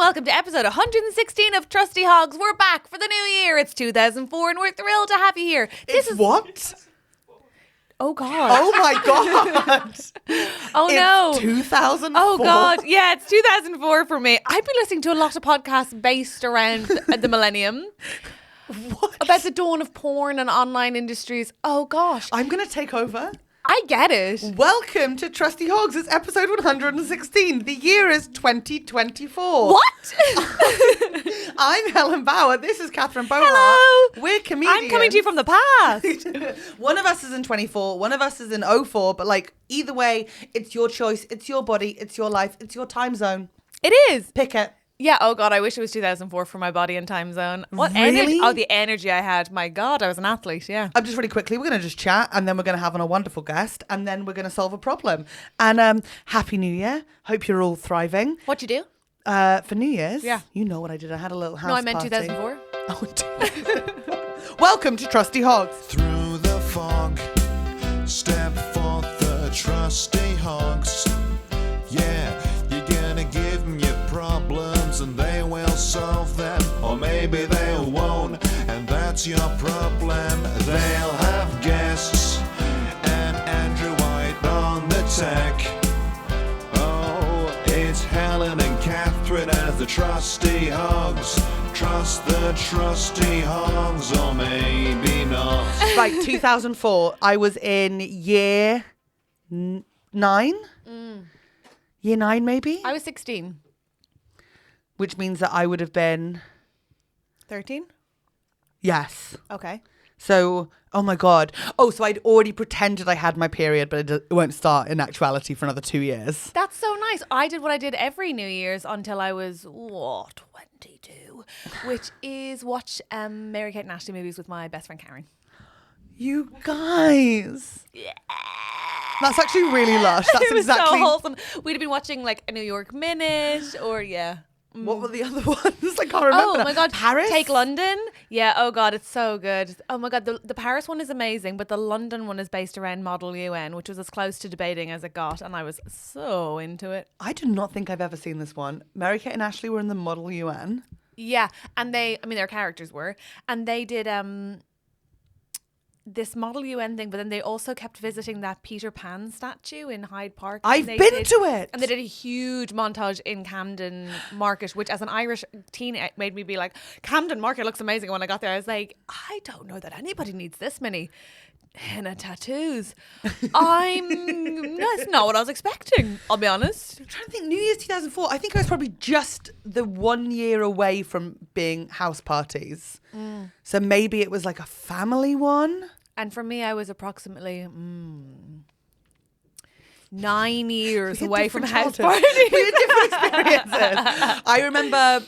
welcome to episode 116 of TrustyHogs. We're back for the new year. It's 2004 and we're thrilled to have you here. What? Oh, God. Oh, my God. Oh, no. 2004? Oh, God. Yeah, it's 2004 for me. I've been listening to a lot of podcasts based around the millennium. What? About the dawn of porn and online industries. Oh, gosh. I'm going to take over. I get it. Welcome to TrustyHogs. It's episode 116. The year is 2024. What? I'm Helen Bauer. This is Catherine Beaumont. Hello. We're comedians. I'm coming to you from the past. One of us is in 24. One of us is in 04. But like either way, it's your choice. It's your body. It's your life. It's your time zone. It is. Pick it. Yeah, oh God, I wish it was 2004 for my body and time zone. What Really? energy? Oh, the energy I had. My God, I was an athlete, yeah. Just really quickly, we're going to just chat and then we're going to have on a wonderful guest and then we're going to solve a problem. And Happy New Year. Hope you're all thriving. What'd you do? For New Year's? Yeah. You know what I did. I had a little house No, I meant party. 2004. Oh, welcome to Trusty Hogs. Through the fog, step forth the trusty hogs. Yeah, you're gonna give them your problems and they will solve them, or maybe they won't, and that's your problem. They'll have guests and Andrew White on the tech. Oh, it's Helen and Catherine as the Trusty Hogs. Trust the Trusty Hogs, or maybe not. Right, 2004. I was in year 9. Year 9, maybe? I was 16. Which means that I would have been... 13? Yes. Okay. So, oh my God. Oh, so I'd already pretended I had my period, but it won't start in actuality for another 2 years. That's so nice. I did what I did every New Year's until I was, 22, which is watch Mary-Kate and Ashley movies with my best friend Karen. You guys. Yeah. That's actually really lush. That's It was exactly... so wholesome. We'd have been watching like a New York Minute or, yeah. What were the other ones? I can't remember. Oh now. my God. Paris? Take London. Yeah. Oh God, it's so good. Oh my God. The Paris one is amazing, but the London one is based around Model UN, which was as close to debating as it got. And I was so into it. I do not think I've ever seen this one. Mary-Kate and Ashley were in the Model UN. Yeah. And their characters were. And they did this Model UN thing, but then they also kept visiting that Peter Pan statue in Hyde Park. I've been to it. And they did a huge montage in Camden Market, which as an Irish teen made me be like, Camden Market looks amazing. When I got there, I was like, I don't know that anybody needs this many henna tattoos. That's not what I was expecting, I'll be honest. I'm trying to think, New Year's 2004, I think I was probably just the 1 year away from being house parties. So maybe it was like a family one. And for me, I was approximately 9 years away from house parties. We had different experiences. I remember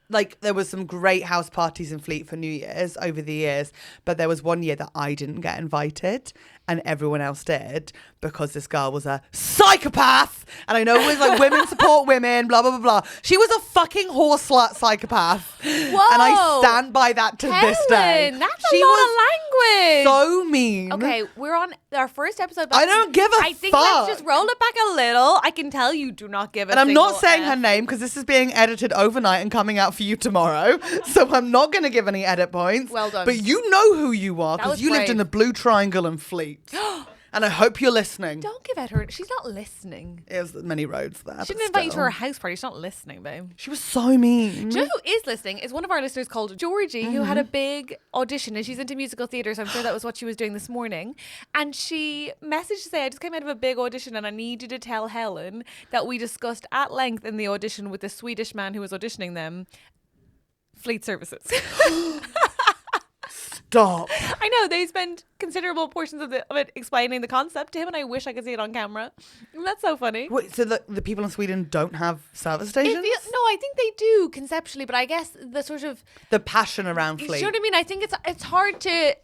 like there was some great house parties in Fleet for New Year's over the years, but there was one year that I didn't get invited and everyone else did because this girl was a psychopath. And I know it was like women support women, blah, blah, blah, blah. She was a fucking horse slut psychopath. Whoa. And I stand by that to this day. That's She a lot was of language. so mean. Okay, we're on our first episode. I don't give a I think fuck. let's just roll it back a little. I can tell you do not give a And I'm not single saying F. her name because this is being edited overnight and coming out for you tomorrow. So I'm not going to give any edit points. Well done. But you know who you are That because was you lived brave. in the Blue Triangle in Fleet. And I hope you're listening. Don't give out her. She's not listening. There's many roads there. She but didn't invite you to still. her house party. She's not listening, babe. She was so mean. Do you know who is listening? Is one of our listeners called Georgie, who had a big audition, and she's into musical theatre, so I'm sure that was what she was doing this morning. And she messaged to say, I just came out of a big audition and I need you to tell Helen that we discussed at length in the audition with the Swedish man who was auditioning them, Fleet Services. Stop. I know, they spend considerable portions of it explaining the concept to him, and I wish I could see it on camera. That's so funny. Wait, so the people in Sweden don't have service stations? No, I think they do conceptually, but I guess the sort of... The passion around You Fleet. know what I mean? I think it's hard to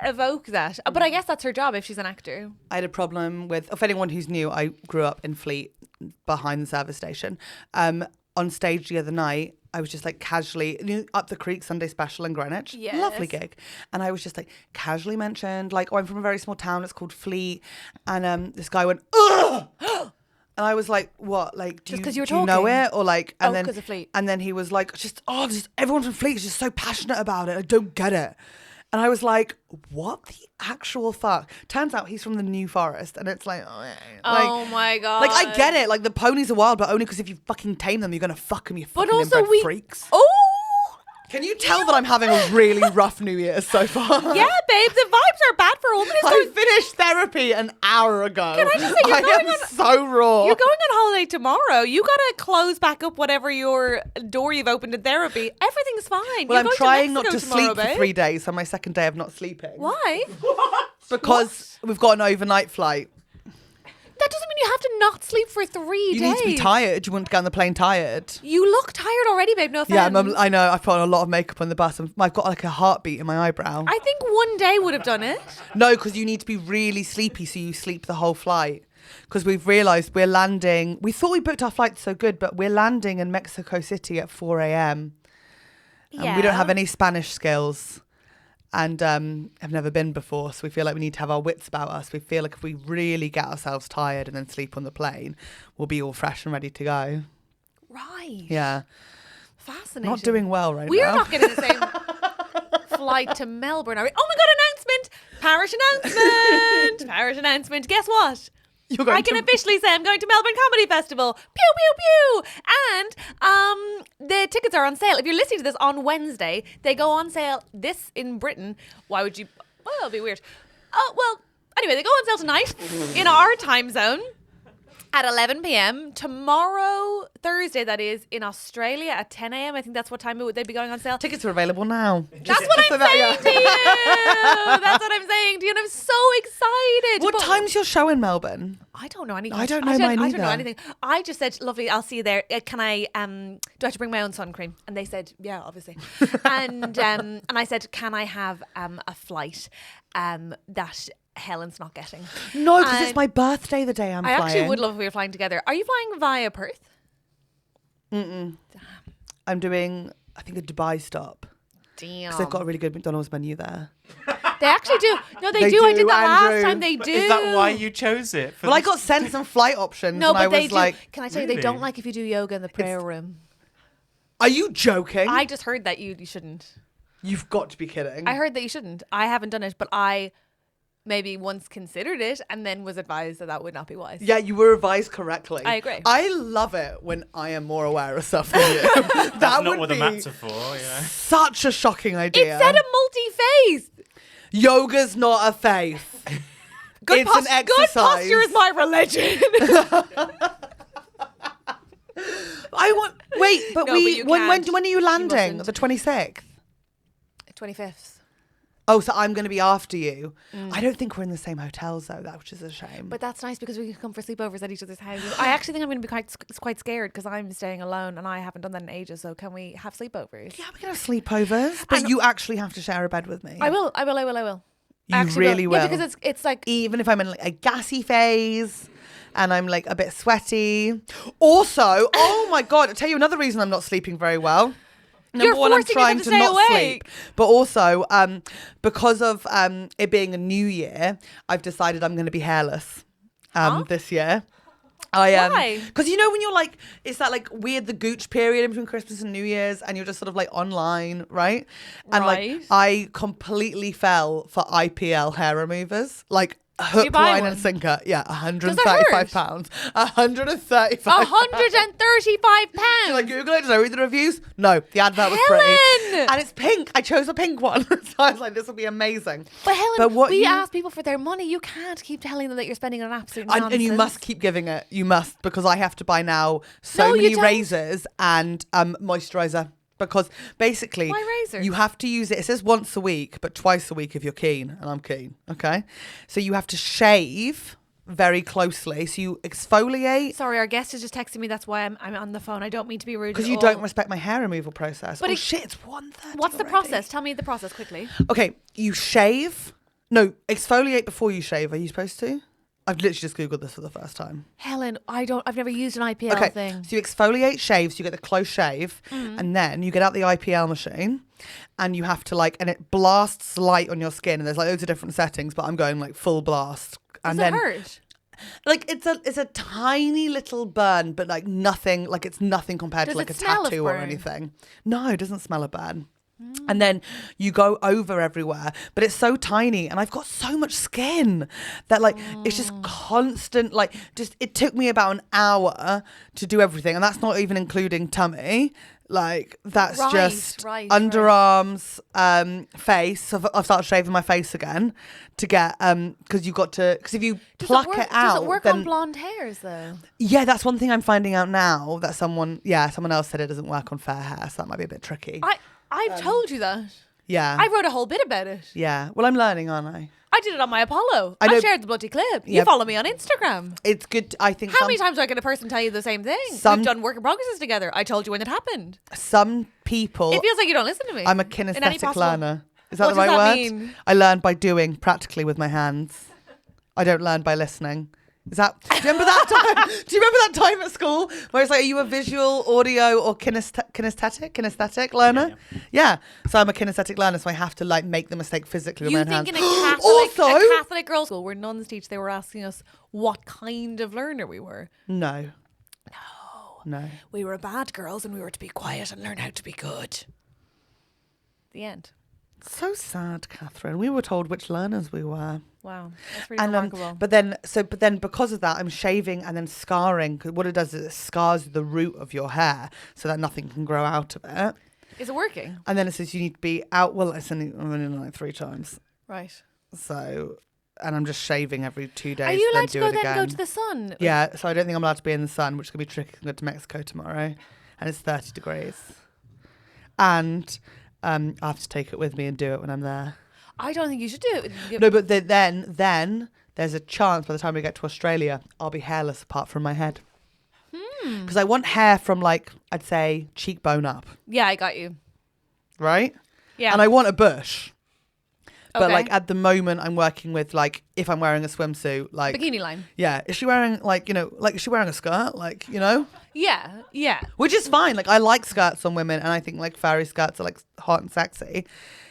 evoke that. But I guess that's her job if she's an actor. I had a problem with, if anyone who's new, I grew up in Fleet behind the service station. On stage the other night, I was just like casually, Up the Creek Sunday Special in Greenwich. Yes. Lovely gig. And I was just like casually mentioned, like, oh, I'm from a very small town. It's called Fleet. And this guy went, ugh! And I was like, what? Like, Just 'cause you were do you know talking? it? Or like, and then 'cause of Fleet. And then he was like, just everyone from Fleet is just so passionate about it. I don't get it. And I was like, what the actual fuck? Turns out he's from the New Forest, and it's like, oh my God. Like, I get it. Like, the ponies are wild, but only because if you fucking tame them, you're gonna fuck them. You But fucking also inbred freaks. Oh. Can you tell that I'm having a really rough New Year so far? Yeah, babe, the vibes are bad for a woman who's I going. finished therapy an hour ago. Can I just say, you're going am on- so raw. You're going on holiday tomorrow. You gotta close back up whatever your door you've opened in therapy. Everything's fine. Well, You're I'm going trying not Mexico to tomorrow, sleep for babe. 3 days, so my second day of not sleeping. Why? Because we've got an overnight flight. That doesn't mean you have to not sleep for 3 days. You need to be tired. You want to get on the plane tired. You look tired already, babe. No offense. Yeah, I know. I've put on a lot of makeup on the bus. I've got like a heartbeat in my eyebrow. I think one day would have done it. No, because you need to be really sleepy so you sleep the whole flight. Because we've realised we're landing. We thought we booked our flight so good, but we're landing in Mexico City at 4 a.m. And we don't have any Spanish skills. And I've never been before, so we feel like we need to have our wits about us. We feel like if we really get ourselves tired and then sleep on the plane, we'll be all fresh and ready to go. Right. Yeah. Fascinating. Not doing well right We're now. not getting the same flight to Melbourne, are we? Oh my God, announcement! Parish announcement! Parish announcement. Guess what? You're going I can to- officially say I'm going to Melbourne Comedy Festival. Pew, pew, pew. And the tickets are on sale. If you're listening to this on Wednesday, they go on sale this in Britain. Why would you? Well, it'll be weird. Oh, well, anyway, they go on sale tonight in our time zone at 11 p.m. Tomorrow, Thursday, that is, in Australia at 10 a.m. I think that's what time they'd be going on sale. Tickets are available now. That's what I'm saying to you. That's what I'm saying to you. And I'm so excited. What But time's your show in Melbourne? I don't know anything. I don't know mine I don't know either. anything. I just said, lovely, I'll see you there. Can I, do I have to bring my own sun cream? And they said, yeah, obviously. and I said, can I have a flight that Helen's not getting? No, because it's And my birthday the day I'm I flying. actually would love if we were flying together. Are you flying via Perth? I'm doing, I think, a Dubai stop. Damn. Because they've got a really good McDonald's menu there. They actually do. No, they They do. I do, did that Andrew. last time. They do. Is that why you chose it? For Well, I this- got sent some flight options No, and but I they was do. like, Can I tell you, they don't Really? like if you do yoga in the prayer room. are you joking? I just heard that you shouldn't. You've got to be kidding. I heard that you shouldn't. I haven't done it, but I maybe once considered it and then was advised that that would not be wise. Yeah, you were advised correctly. I agree. I love it when I am more aware of stuff than you. That's that not would what be the mats are for. Yeah. such a shocking idea. It said a multi-phase. Yoga's not a faith. Good, It's an good exercise. posture is my religion. I want. Wait, but No, we. but you when can't. are you landing? mustn't. The 26th. 25th. Oh, so I'm going to be after you. I don't think we're in the same hotels though. That which is a shame. But that's nice because we can come for sleepovers at each other's houses. I actually think I'm going to be quite scared because I'm staying alone and I haven't done that in ages. So can we have sleepovers? yeah, we can have sleepovers, but you actually have to share a bed with me. I will. You Actually really will. Yeah, because it's like Even if I'm in like a gassy phase and I'm like a bit sweaty. Also, oh my God, I'll tell you another reason I'm not sleeping very well. You're Number one, I'm forcing trying yourself to to not stay awake. sleep. But also, because of it being a new year, I've decided I'm going to be hairless this year. Why? Because you know when you're like, it's that like weird, the gooch period in between Christmas and New Year's and you're just sort of like online, right? And Right. like I completely fell for IPL hair removers. Like you hook, buy line one? and sinker. Yeah, hurt? £135. £135. £135. Like Google it, did I read the reviews? No, the advert was pretty. Helen! And it's pink. I chose a pink one. So I was like, this will be amazing. But Helen, But what we you- ask people for their money. You can't keep telling them that you're spending on absolute nonsense. And you must keep giving it. You must, because I have to buy now so No, you many don't. razors and moisturizer. Because basically, Why razors? you have to use it. It says once a week, but twice a week if you're keen. And I'm keen. Okay. So you have to shave very closely. So you exfoliate. Sorry, our guest is just texting me. That's why I'm on the phone. I don't mean to be rude. Because at you all. don't respect my hair removal process. But Oh it- shit, it's 1:30 What's the already. process? Tell me the process quickly. Okay, you shave. No, exfoliate before you shave. Are you supposed to? I've literally just Googled this for the first time. Helen, I've never used an IPL Okay, thing. so you exfoliate, shave, so you get the close shave, and then you get out the IPL machine, and you have to and it blasts light on your skin, and there's like loads of different settings, but I'm going like full blast. Does And it then hurt? like it's a tiny little burn, but like nothing, like it's nothing compared Does to like it a smell of tattoo or burn? anything. No, it doesn't smell a burn. And then you go over everywhere, but it's so tiny, and I've got so much skin that like it's just constant. Like, just it took me about an hour to do everything, and that's not even including tummy. Like, that's just underarms, face. So I've started shaving my face again to get because you got to, because if you pluck it out, does it work then, on blonde hairs though? Yeah, that's one thing I'm finding out now, that someone else said it doesn't work on fair hair, so that might be a bit tricky. I've told you that. Yeah. I wrote a whole bit about it. Yeah. Well, I'm learning, aren't I? I did it on my Apollo. I know. I shared the bloody clip. You Yep. follow me on Instagram. It's good. I think How many times do I get a person tell you the same thing? We've done work in progresses together. I told you when it happened. some people. It feels like you don't listen to me. I'm a in any kinesthetic possible- learner. Is that What the right does that word? mean? I learn by doing, practically with my hands. I don't learn by listening. Is that? Do you remember that time? Do you remember that time at school where it's like, are you a visual, audio, or kinesthetic learner? Yeah. So I'm a kinesthetic learner, so I have to like make the mistake physically with You my think hands. in a Catholic girls' school where nuns teach, they were asking us what kind of learner we were? No. No. We were bad girls and we were to be quiet and learn how to be good. The end. So sad, Catherine. We were told which learners we were. Wow. That's really And remarkable. but then because of that, I'm shaving and then scarring. 'Cause what it does is it scars the root of your hair so that nothing can grow out of it. Is it working? And then it says you need to be out. Well, I'm only like 3 times. Right. So, and I'm just shaving every 2 days. Are you then allowed to do go it then again. go to the sun? Yeah. So I don't think I'm allowed to be in the sun, which is gonna be tricky. I'm going to Mexico tomorrow, and it's 30 degrees. And I have to take it with me and do it when I'm there. I don't think you should do it. No, but then there's a chance by the time we get to Australia, I'll be hairless apart from my head. Because I want hair from, like, I'd say cheekbone up, Yeah, I got you. right? Yeah. And I want a bush. But Okay. like at the moment, I'm working with, like, if I'm wearing a swimsuit, like Bikini line. Yeah, is she wearing, like, like, is she wearing a skirt, like, Yeah, yeah. which is fine. Like, I like skirts on women, and I think like fairy skirts are like hot and sexy.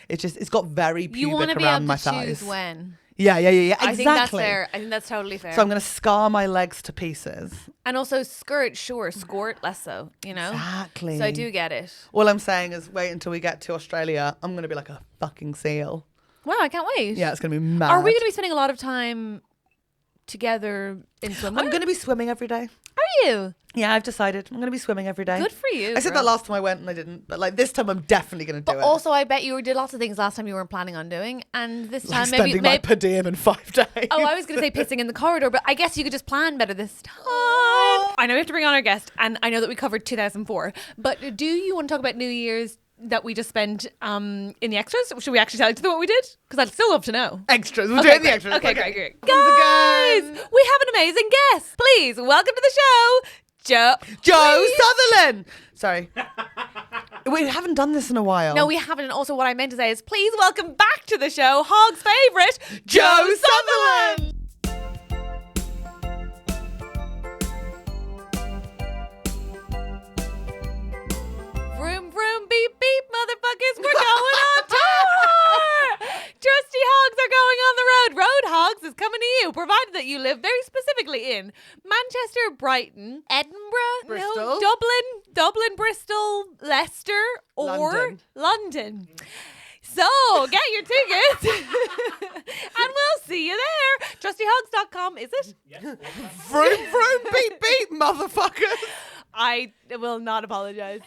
It's just, it's got very You want pubic to be around able my to thighs. choose when. Yeah, exactly. I think that's fair. I think that's totally fair. So I'm going to scar my legs to pieces. And also skirt, sure. Skort, less so, Exactly. So I do get it. All I'm saying is wait until we get to Australia. I'm going to be like a fucking seal. Wow, I can't wait. Yeah, it's going to be mad. Are we going to be spending a lot of time together in swimwear? I'm going to be swimming every day. Are you? Yeah, I've decided. I'm going to be swimming every day. Good for you. I said girl. that last time I went and I didn't. But like this time I'm definitely going to do But it. also, I bet you did lots of things last time you weren't planning on doing, and this like time spending my per diem in 5 days. Oh, I was going to say pissing in the corridor, but I guess you could just plan better this time. I know we have to bring on our guest, and I know that we covered 2004, but do you want to talk about New Year's that we just spent in the extras? Should we actually tell you what we did? Because I'd still love to know. Extras. We'll Okay, do it in the great. extras. Okay, great. Once Guys, again. we have an amazing guest. Please welcome to the show, Joe Sutherland. Sorry. We haven't done this in a while. No, we haven't. And also, what I meant to say is, please welcome back to the show, Hog's favourite, Joe Sutherland. Vroom, vroom, beep, beep, motherfuckers, we're going on tour! Trusty Hogs are going on the road. Road Hogs is coming to you, provided that you live very specifically in Manchester, Brighton, Edinburgh, Bristol. Dublin, Bristol, Leicester, or London. So, get your tickets and we'll see you there. TrustyHogs.com, is it? Vroom, vroom, beep, beep, motherfucker. I will not apologize.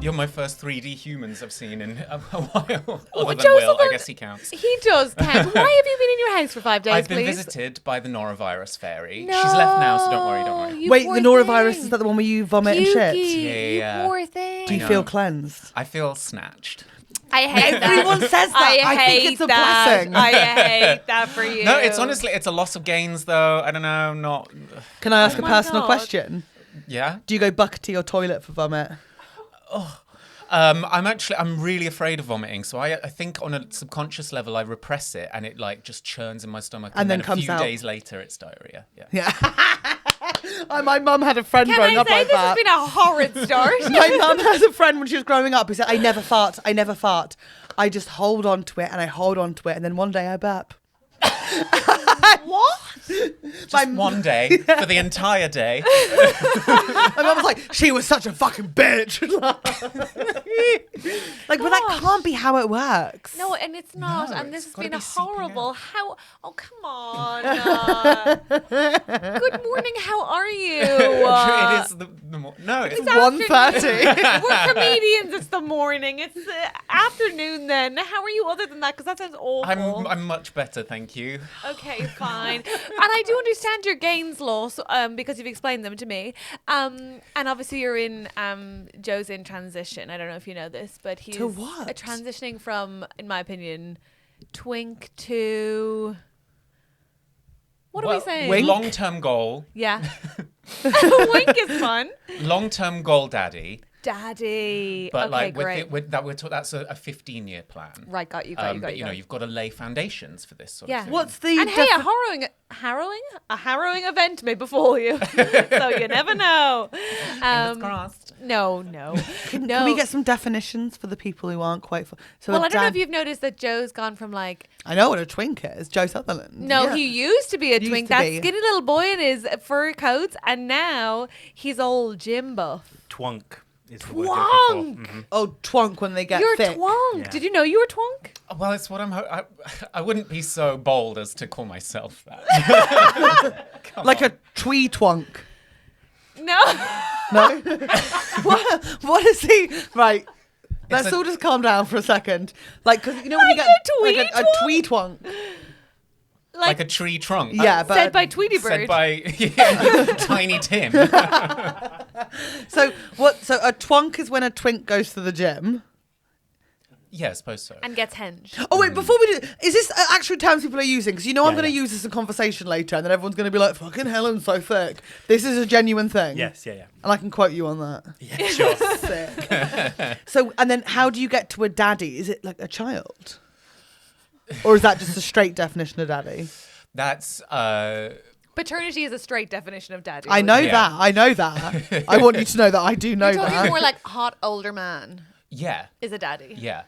You're my first 3D humans I've seen in a while. Other than Joe Will, I Sutherland- guess he counts. He does count. Why have you been in your house for 5 days, I've been please? visited by the norovirus fairy. She's left now, so don't worry. You Wait, poor the norovirus, thing. is that the one where you vomit and Pukey, shit? Yeah. You poor thing. Do you know. feel cleansed? I feel snatched. I hate that. Everyone says that. I think hate it's a that. blessing. I hate that for you. No, it's honestly, it's a loss of gains though. I don't know, not... Can I ask a my personal God. question? Yeah? Do you go buckety or toilet for vomit? I'm really afraid of vomiting, so I think on a subconscious level I repress it, and it like just churns in my stomach, And then a comes few out. days later it's diarrhea. Yeah. Yeah. My mum had a friend Can growing I up say like this that. has been a horrid start? My mum has a friend when she was growing up who said, I never fart. I just hold on to it and I hold on to it and then one day I burp. What? Just one day for the entire day. My mum was like, she was such a fucking bitch. Like, but that can't be how it works. No, and it's not. No, and this it's has gotta been a be seeping horrible. out. How? Oh, come on. Good morning. How are you? It is no, it's 1:30. We're comedians. It's the morning. It's the afternoon. Then how are you? Other than that, because that sounds awful. I'm much better, thank you. Okay, fine. And I do understand your gains loss because you've explained them to me. And obviously you're in Joe's in transition. I don't know if you know this, but he's To what? transitioning from, in my opinion, twink to what are we saying? wink? Long-term goal. Yeah. Wink is fun. Long-term goal, daddy. Daddy. But okay, like great. with that, that's a 15-year plan. Right, got you. But you've got to lay foundations for this sort Yeah. of thing. What's the And hey, a harrowing event may befall you, so you never know. Fingers crossed. No. Can we get some definitions for the people who aren't quite... So Well, I don't know if you've noticed that Joe's gone from like... I know what a twink is. Joe Sutherland. No, Yeah. he used to be a Used twink. to That be. skinny little boy in his fur coats, and now he's old gym buff. Twunk is the word I'm looking for. Twunk! Oh, twunk when they get You're thick. twunk. Yeah. Did you know you were twunk? Well, it's what I wouldn't be so bold as to call myself that. Like a twee twunk. No. No? what is he? Right. Let's a- all just calm down for a second. Like, because you know when you Like get a twee like a twunk? twee twunk. Like a tree trunk. Yeah, but Said by Tweety Bird. Said by Tiny Tim. so what? So a twunk is when a twink goes to the gym. Yeah, I suppose so. And gets hinged. Oh wait, before we do, is this actual terms people are using? Because you know I'm Yeah, going to yeah. use this in conversation later, and then everyone's going to be like, "Fucking Helen's so thick." This is a genuine thing. Yes, yeah. And I can quote you on that. Yeah, sure. Sick. So, and then how do you get to a daddy? Is it like a child? Or is that just a straight definition of daddy? That's Paternity is a straight definition of daddy. I know Yeah. that. I know that. I want you to know that I do know You're talking that. more like hot older man yeah. is a daddy. Yeah.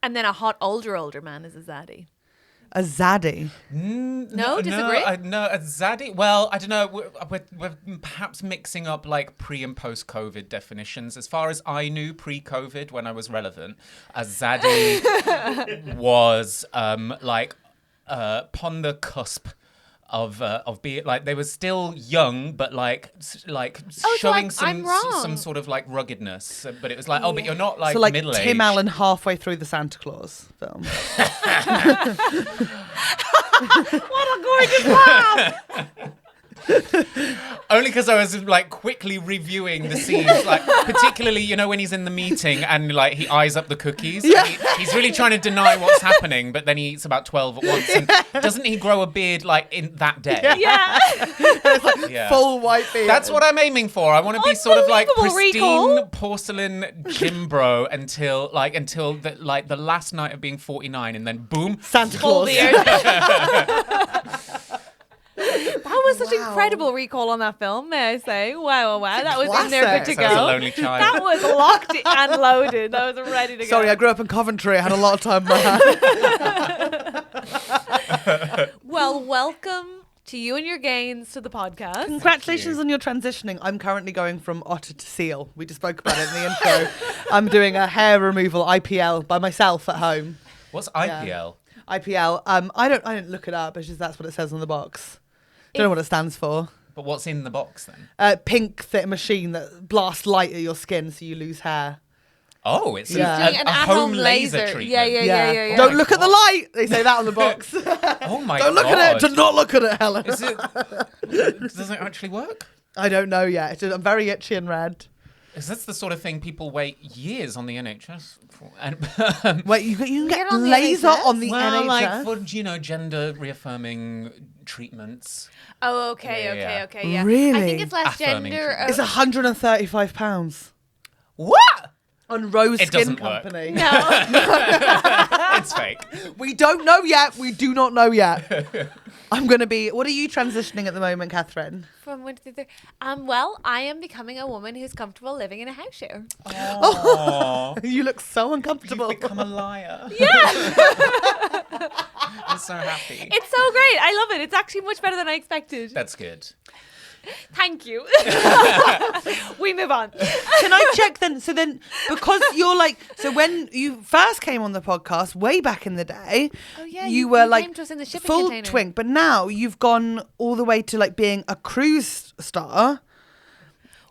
And then a hot older man is a zaddy. A zaddy. No, disagree? No, a zaddy. Well, I don't know. We're perhaps mixing up like pre and post COVID definitions. As far as I knew, pre-COVID, when I was relevant, a zaddy was like upon the cusp of being like they were still young, but like so showing like, I'm wrong. some sort of like ruggedness. But it was like, oh, but you're not like So like middle-aged. Tim Allen halfway through the Santa Claus film. What a gorgeous laugh! Only because I was like quickly reviewing the scenes, like particularly, you know, when he's in the meeting and like he eyes up the cookies. Yeah. And he's really trying to deny what's happening, but then he eats about 12 at once. And doesn't he grow a beard like in that day? Yeah. Yeah. Full white beard. That's what I'm aiming for. I want to be sort of like Unbelievable pristine recall. porcelain gym bro until the last night of being 49, and then boom, Santa Full Claus. beard. That was such incredible recall on that film, may I say. Wow. That was in there classic. good to Sounds a go. lonely child. That was locked and loaded. That was ready to go. Sorry, I grew up in Coventry. I had a lot of time on my hands. Well, welcome to you and your gains to the podcast. Congratulations on your transitioning. I'm currently going from otter to seal. We just spoke about it in the intro. I'm doing a hair removal IPL by myself at home. What's IPL? IPL. I don't look it up. It's just that's what it says on the box. Don't know what it stands for. But what's in the box then? Pink thick machine that blasts light at your skin so you lose hair. Oh, it's Yeah. Doing a an home at-home laser laser. treatment. Yeah. Don't my look at the God. light. They say that on the box. Oh my Don't look God. at it. Do not look at it, Helen. Is it? Does it actually work? I don't know yet. I'm very itchy and red. Is this the sort of thing people wait years on the NHS for? And, Wait, you can Get get on the laser NHS? on the well, NHS? like for gender reaffirming treatments. Oh, okay. Yeah. Yeah. I Really? think it's less Affirming gender. treatment. It's £135. What? On Rose It Skin doesn't work. Company. No. It's fake. We don't know yet. We do not know yet. I'm going to be... What are you transitioning at the moment, Catherine? From one to the other. Well, I am becoming a woman who's comfortable living in a house share. Oh, You look so uncomfortable. you've become a liar. Yeah. I'm so happy. It's so great. I love it. It's actually much better than I expected. That's good. Thank you. We move on. Can I check then? So then, because you're like... So when you first came on the podcast, way back in the day, Oh, yeah, you you were came like to us in the shipping full container. twink. But now you've gone all the way to like being a cruise star.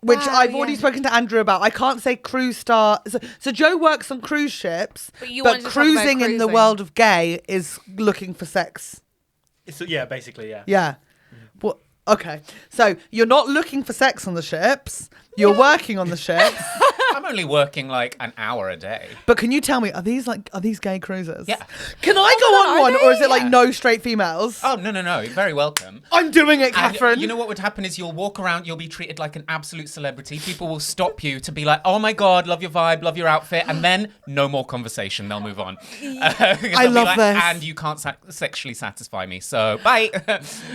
Which Wow, I've already yeah. spoken to Andrew about. I can't say cruise star. So Joe works on cruise ships, But you wanted to talk about cruising in the cruising. world of gay is looking for sex. Yeah, basically, yeah. Yeah. Well, okay. So you're not looking for sex on the ships. You're working on the ships. I'm only working like an hour a day. But can you tell me, are these gay cruises? Yeah. Can I my go God, on are one, or is they? it like no straight females? Oh, no. You're very welcome. I'm doing it, And Catherine. you know what would happen is you'll walk around, you'll be treated like an absolute celebrity. People will stop you to be like, oh my God, love your vibe, love your outfit. And then no more conversation. They'll move on. I love this. And you can't sexually satisfy me. So bye.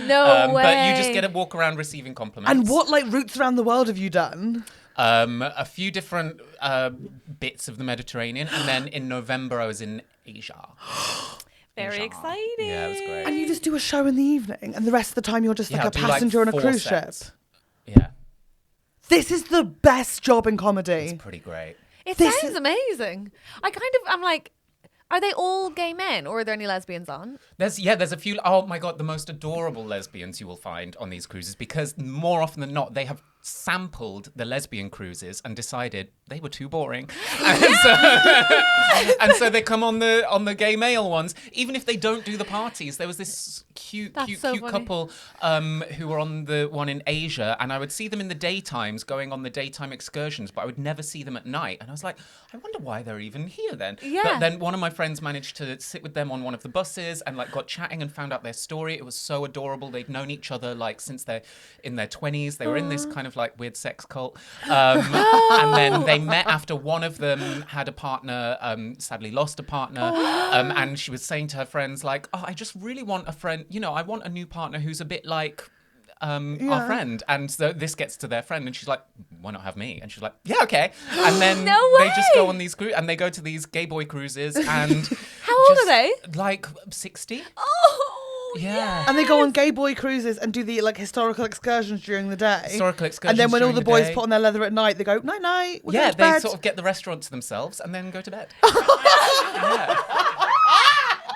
No But you way. just get to walk around receiving compliments. And what like routes around the world have you done? A few different bits of the Mediterranean. And then in November, I was in Asia. Very Asia. exciting. Yeah, it was great. And you just do a show in the evening, and the rest of the time you're just Yeah, like I'll a do, like, passenger on a 4 cruise sets. ship. Yeah, This is the best job in comedy. it's pretty great. It This sounds is- amazing. I'm like, are they all gay men or are there any lesbians on? There's a few. Oh my God, the most adorable lesbians you will find on these cruises, because more often than not, they have sampled the lesbian cruises and decided they were too boring, and so they come on the gay male ones. Even if they don't do the parties, there was this cute That's so funny. couple who were on the one in Asia, and I would see them in the daytimes going on the daytime excursions, but I would never see them at night. And I was like, I wonder why they're even here then. Yeah. But then one of my friends managed to sit with them on one of the buses and like got chatting and found out their story. It was so adorable. They'd known each other like since they're in their 20s. They were in this kind of like weird sex cult. And then they met after one of them had a partner, sadly lost a partner. And she was saying to her friends like, oh, I just really want a friend, I want a new partner who's a bit like our friend. And so this gets to their friend and she's like, why not have me? And she's like, yeah, okay. And then No they just way. go on these and they go to these gay boy cruises and How old are they? like 60. Oh, Yeah. And they go on gay boy cruises and do the like historical excursions during the day. Historical excursions And then when all during the the boys day. put on their leather at night, they go, night night. We're Yeah, going to they bed. sort of get the restaurant to themselves and then go to bed.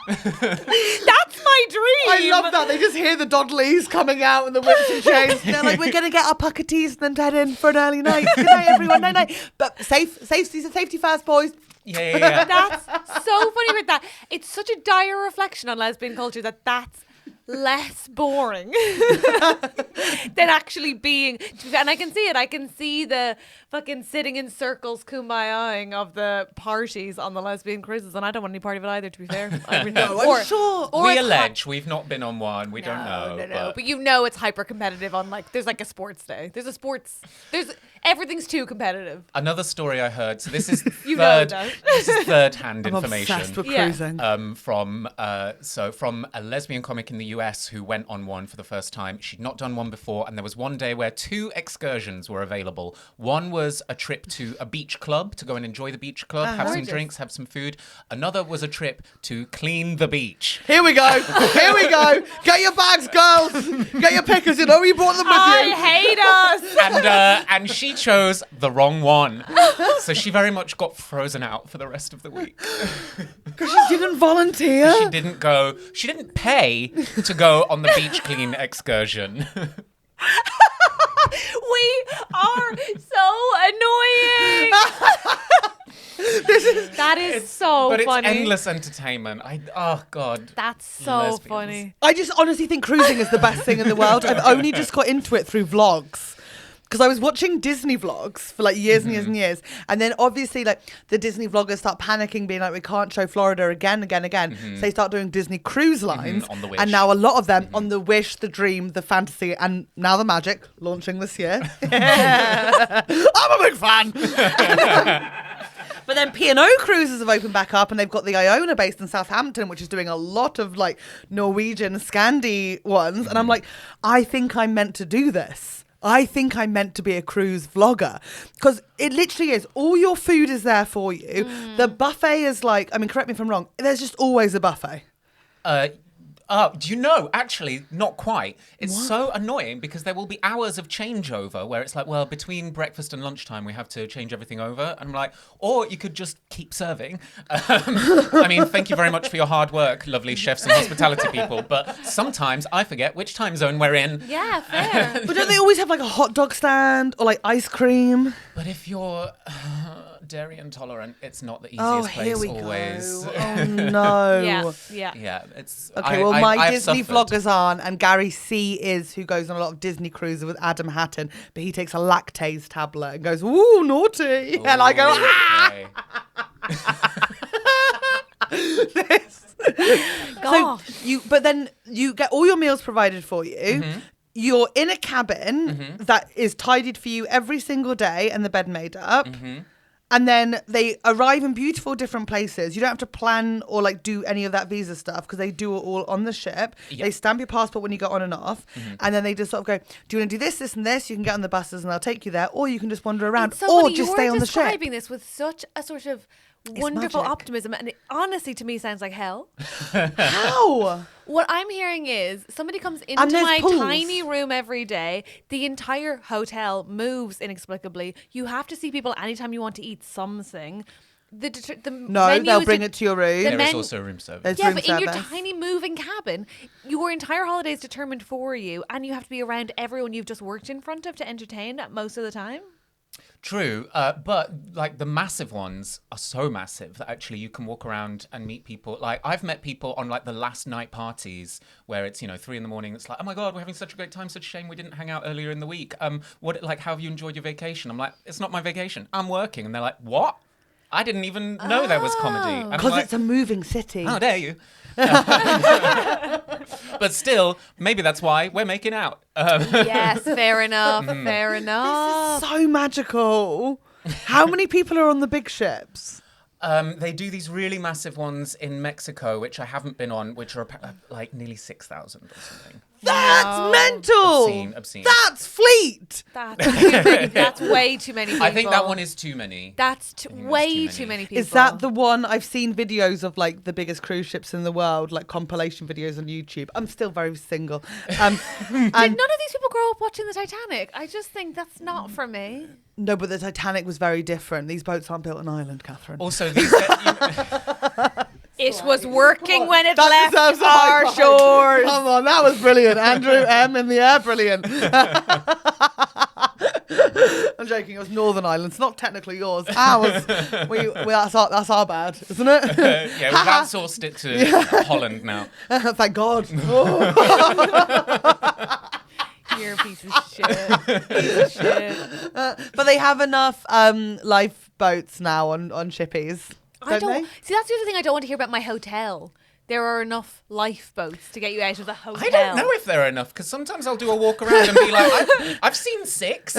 That's my dream. I love that. They just hear the Dodleys coming out and the whips and chains. They're like, we're going to get our pucker teas and then head in for an early night. Good night, everyone. Night, night. But safety first, boys. Yeah. That's so funny with that. It's such a dire reflection on lesbian culture that's less boring than actually being. And I can see it. I can see the fucking sitting in circles, kumbaya-ing of the parties on the lesbian cruises. And I don't want any part of it either, to be fair. I'm sure. Or We it's allege. We've not been on one. We don't know. No. But it's hyper competitive on like, there's like a sports day. Everything's too competitive. Another story I heard. So this is that. this is third-hand I'm information. obsessed with Yeah. cruising. From a lesbian comic in the US who went on one for the first time. She'd not done one before, and there was one day where 2 excursions were available. One was a trip to a beach club to go and enjoy the beach club, have some Gorgeous. drinks, have some food. Another was a trip to clean the beach. Here we go. Here we go. Get your bags, girls. Get your pickers. You know you brought them with you. I hate us. And she chose the wrong one. So she very much got frozen out for the rest of the week. Because she didn't volunteer. She didn't pay to go on the beach clean excursion. We are so annoying. That is so But funny. it's endless entertainment. Oh God. That's so Lesbians. funny. I just honestly think cruising is the best thing in the world. I've only just got into it through vlogs. Because I was watching Disney vlogs for like years and years and years. And then obviously like the Disney vloggers start panicking, being like, we can't show Florida again. So they start doing Disney cruise lines. On the Wish. And now a lot of them on the Wish, the Dream, the Fantasy, and now the Magic launching this year. I'm a big fan. But then P&O Cruises have opened back up, and they've got the Iona based in Southampton, which is doing a lot of like Norwegian Scandi ones. And I'm like, I think I'm meant to do this. I think I'm meant to be a cruise vlogger, because it literally is. All your food is there for you. The buffet is like, I mean, correct me if I'm wrong, there's just always a buffet. Do you know? Actually, not quite. It's so annoying because there will be hours of changeover where it's like, well, between breakfast and lunchtime, we have to change everything over. And I'm like, or you could just keep serving. I mean, thank you very much for your hard work, lovely chefs and hospitality people. But sometimes I forget which time zone we're in. Yeah, fair. But don't they always have like a hot dog stand or like ice cream? But if you're dairy intolerant, it's not the easiest place here we always. go. Oh no. Yeah, it's Okay, well, my I've Disney suffered. vloggers aren't, and Gary C is, who goes on a lot of Disney cruises with Adam Hatton, but he takes a lactase tablet and goes, ooh, naughty. And I go, Gosh. But then you get all your meals provided for you. You're in a cabin that is tidied for you every single day and the bed made up. And then they arrive in beautiful different places. You don't have to plan or like do any of that visa stuff because they do it all on the ship. Yep. They stamp your passport when you get on and off. And then they just sort of go, do you want to do this, this and this? You can get on the buses and they'll take you there. Or you can just wander around So or funny, just stay on the ship. You're describing this with such a sort of wonderful magic. optimism. And it honestly, to me, sounds like hell. How? What I'm hearing is somebody comes And into there's my pools. tiny room every day. The entire hotel moves inexplicably. You have to see people anytime you want to eat something. The No, menu they'll is bring it to your room. the There men- is also room service. There's Yeah, room but in your service. tiny moving cabin, your entire holiday is determined for you, and you have to be around everyone you've just worked in front of to entertain most of the time. True, but like the massive ones are so massive that actually you can walk around and meet people. Like I've met people on like the last night parties where it's 3 a.m. It's like, oh my god, we're having such a great time. Such a shame we didn't hang out earlier in the week. How have you enjoyed your vacation? I'm like, it's not my vacation. I'm working, and they're like, what? I didn't even know there was comedy. And I'm Because like, it's a moving city. how dare you? But still, maybe that's why we're making out. Yes, fair enough. Fair enough. So magical. How many people are on the big ships? They do these really massive ones in Mexico, which I haven't been on, which are like nearly 6,000 or something. That's mental. Obscene. That's fleet. That's way too many people. I think that one is too many. That's think way that's too too many many. people. Is that the one? I've seen videos of like the biggest cruise ships in the world, like compilation videos on YouTube. I'm still very single. Did none of these people grow up watching the Titanic? I just think that's not for me. No, but the Titanic was very different. These boats aren't built on Ireland, Catherine. Also, these It was working when it That left deserves a high our five. shores. Come on, that was brilliant. Andrew M in the air, brilliant. I'm joking. It was Northern Ireland. It's not technically yours. Ours. That's our bad, isn't it? yeah, we've outsourced it to Holland now. Thank God. You're a piece of shit. Piece of shit. But they have enough lifeboats now on shippies. I Don't don't they? see. That's the other thing I don't want to hear about my hotel. There are enough lifeboats to get you out of the hotel. I don't know if there are enough, because sometimes I'll do a walk around and be like, I've seen 6.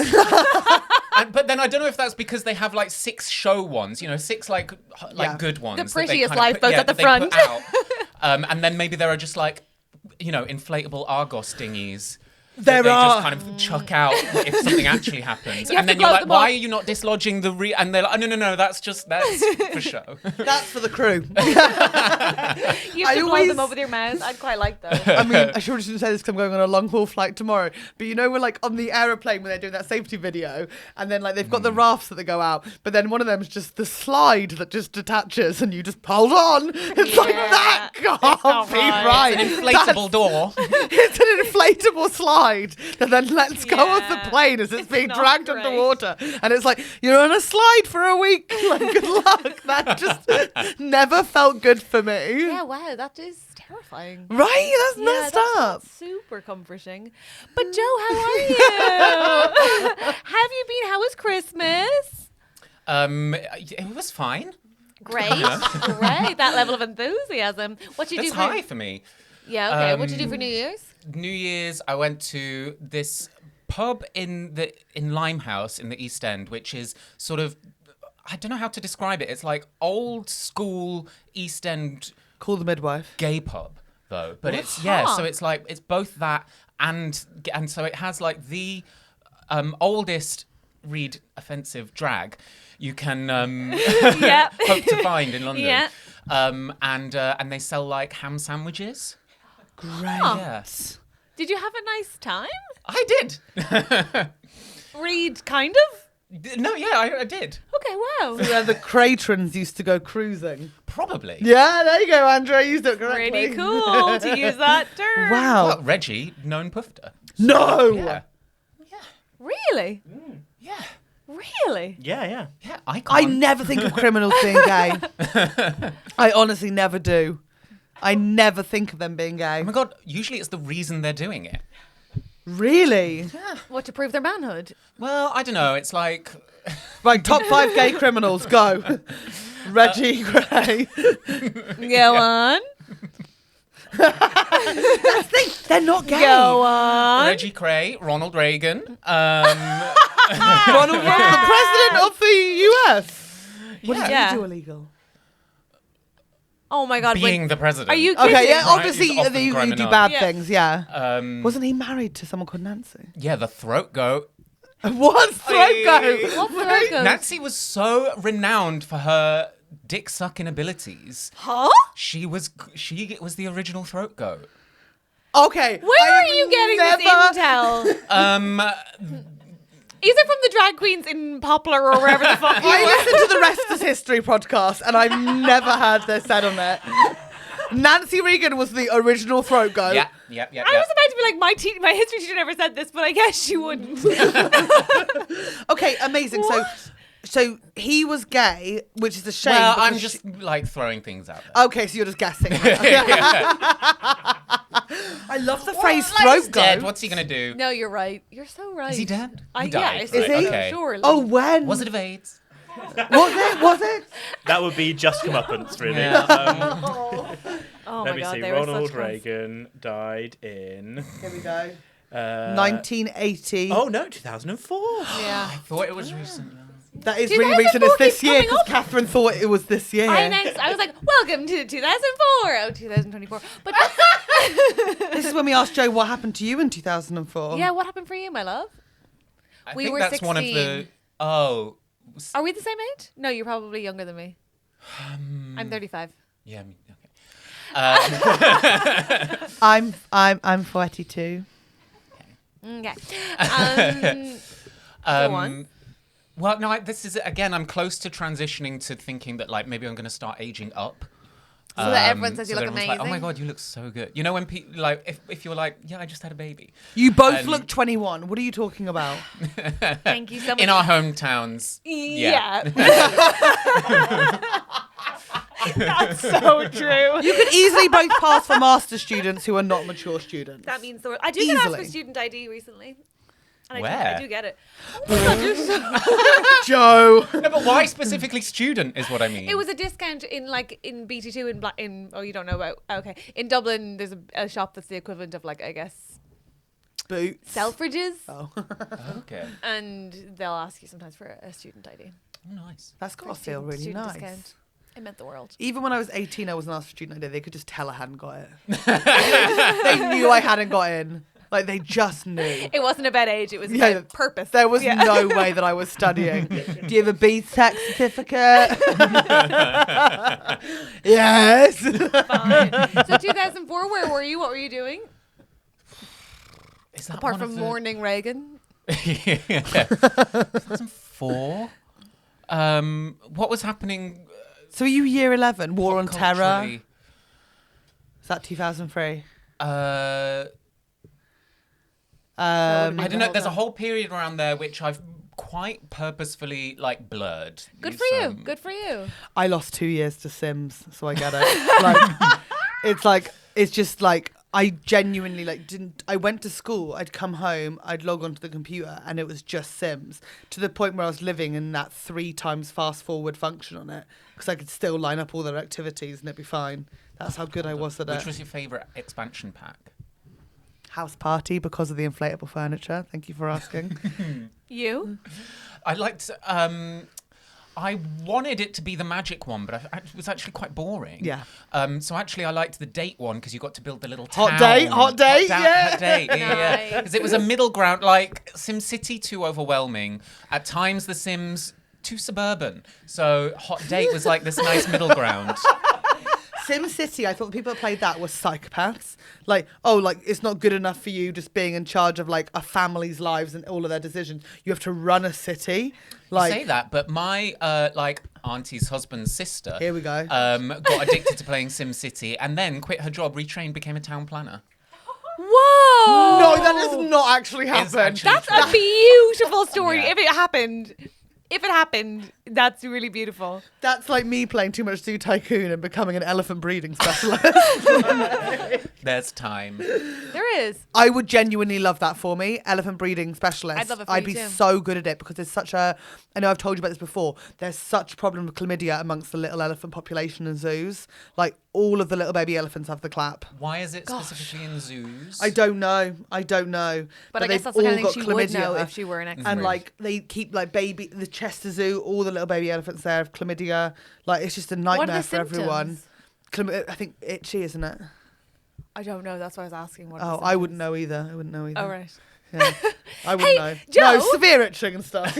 But then I don't know if that's because they have like 6 show ones, 6 like Yeah. good ones. The that they prettiest kind of lifeboats at the that they put front. out. And then maybe there are just like, inflatable Argos dinghies. There they are. just kind of chuck out if something actually happens. You have And then to you're blow like, them why up. are you not dislodging the and they're like, oh, no, that's for show. That's for the crew. You have to blow always- them up with your mouth. I'd quite like those. I mean, I surely shouldn't say this because I'm going on a long haul flight tomorrow. But we're like on the aeroplane when they're doing that safety video, and then like they've got the rafts that they go out, but then one of them is just the slide that just detaches, and you just hold on. It's like Yeah. that can't not be right. right. An inflatable door. It's an inflatable slide that then lets go of the Yeah. plane as it's being not dragged great. underwater, and it's like you're on a slide for a week. Like, good luck. That just never felt good for me. Yeah, wow, that is terrifying. Right? That's messed that's not up. super comforting. But Joe, how are you? Have you been? How was Christmas? It was fine. Great, great. That level of enthusiasm. What did you It's do for? high for me. Yeah, okay. What did you do for New Year's? New Year's, I went to this pub in Limehouse in the East End, which is sort of I don't know how to describe it. It's like old school East End Call the midwife. gay pub, though. But What? it's yeah. Huh. So it's like it's both that and so it has like the oldest read offensive drag you can Yeah. hope to find in London. Yeah. And they sell like ham sandwiches. Great. Yeah. Did you have a nice time? I did. Read, kind of? No, yeah, I did. Okay, wow. Where the Cratrons used to go cruising. Probably. Yeah, there you go, Andrea. You used it correctly. Pretty cool to use that term. Wow. Well, Reggie, known pufter. No. Yeah. Really? Yeah. Really? Yeah. Yeah, I I can't. never think of criminals being gay. I honestly never do. I never think of them being gay. Oh my God, usually it's the reason they're doing it. Really? What, to prove their manhood? Well, I don't know. It's like... Right, top 5 gay criminals, go. Reggie Gray. Go on. That's the thing, they're not gay. Go on. Reggie Cray, Ronald Reagan. Ronald Reagan, the president of the US. What did Yeah. he do illegal? Oh my God. being wait. the president. Are you kidding? Okay, yeah, Right, obviously he's often you growing do up. bad Yeah. things, yeah. Wasn't he married to someone called Nancy? Yeah, the throat goat. What? Throat go? What's the logo? Nancy was so renowned for her dick sucking abilities. Huh? She was the original throat goat. Okay. Where I are have you getting never- this intel? Is it from the drag queens in Poplar or wherever the fuck you I were? listened to the Rest is History podcast and I've never heard this said on it. Nancy Reagan was the original throat goat. Yeah. I was about to be like, my history teacher never said this, but I guess she wouldn't. Okay, amazing. So he was gay, which is a shame. Well, because I'm just like throwing things out there. Okay, so you're just guessing. I love the phrase Like, throat he's dead. goat. What's he gonna do? No, you're right. You're so right. Is he dead? I, He died, yes, Is he? Okay. Surely. Oh, when? Was it of AIDS? Was it? That would be just comeuppance, really. Yeah. Oh Let my me God, see. they were Ronald such cunts. Reagan died in Here we go. 1980. 1980. Oh no, 2004. Yeah. I thought it was recent. That is really recent. It's 2004 this keeps year coming because up. Catherine thought it was this year. I was like, welcome to 2004. Oh, 2024. But This is when we asked Joe what happened to you in 2004. yeah, what happened for you, my love? I We think were that's one of the. 16. Oh. Are we the same age? No, you're probably younger than me. I'm 35. Yeah. Okay. I'm 42. Okay. Go Um, on. Well, no, this is again. I'm close to transitioning to thinking that like maybe I'm going to start aging up. So that everyone says you that look everyone's like, oh my amazing? God, you look so good. You know when people like if you're like, yeah, I just had a baby. You both And- look 21. What are you talking about? Thank you so much. In our hometowns. Yeah. That's so true. You could easily both pass for master students who are not mature students. That means the word. I do get asked for Easily. student ID recently. And Where? I do get it. Oh my God, you're so- Joe. No, but why specifically student is what I mean. It was a discount in BT2 in oh, you don't know about, okay. In Dublin, there's a shop that's the equivalent of like, I guess, Boots. Selfridges. Oh. Okay. And they'll ask you sometimes for a student ID. Oh, nice. That's got to For feel really student nice. discount. It meant the world. Even when I was 18, I wasn't asked for student ID. They could just tell I hadn't got it. They knew I hadn't got in. Like, they just knew. It wasn't about age, it was Yeah, about purpose. There was Yeah. no way that I was studying. Do you have a BTEC certificate? Yes. Fine. So 2004, where were you? What were you doing? Is that Apart one of from the- mourning Reagan. 2004. What was happening? So are you year 11? War on Terror? culturally? Is that 2003? I don't know. There's a whole period around there which I've quite purposefully like blurred. Good for you. Good for you. I lost 2 years to Sims, so I get it. It's just like, I genuinely I went to school, I'd come home, I'd log onto the computer and it was just Sims, to the point where I was living in that 3 times fast forward function on it, because I could still line up all their activities and it'd be fine. That's how good I was at Which it. was your favourite expansion pack? House Party, because of the inflatable furniture. Thank you for asking. You? I liked. I wanted it to be the magic one, but it was actually quite boring. Yeah. So actually, I liked the date one because you got to build the little Hot town. date, yeah. Hot date, yeah. Because it was a middle ground, like SimCity too overwhelming. At times, The Sims too suburban. So Hot Date was like this nice middle ground. SimCity, I thought the people that played that were psychopaths. Like, it's not good enough for you just being in charge of like a family's lives and all of their decisions. You have to run a city. Like, You say that, but my auntie's husband's sister. Here we go. Got addicted to playing SimCity and then quit her job, retrained, became a town planner. Whoa! no, that does not actually It's happen. actually That's true. a beautiful story. Yeah. If it happened, that's really beautiful. That's like me playing too much Zoo Tycoon and becoming an elephant breeding specialist. There's time. There is. I would genuinely love that for me, elephant breeding specialist. I'd love it for I'd you be too. so good at it because there's such a. I know I've told you about this before. There's such a problem with chlamydia amongst the little elephant population in zoos. Like all of the little baby elephants have the clap. Why is it specifically in zoos? I don't know. But I guess they've that's the kind all of thing got she would chlamydia. know if she were an expert. And like they keep like the Chester Zoo, all the little baby elephants there have chlamydia. Like it's just a What are nightmare the for everyone. symptoms? I think itchy, isn't it? I don't know. That's why I was asking. What Oh, I wouldn't know either. Oh, right. Yeah. I wouldn't know. Joe? No, severe itching and stuff.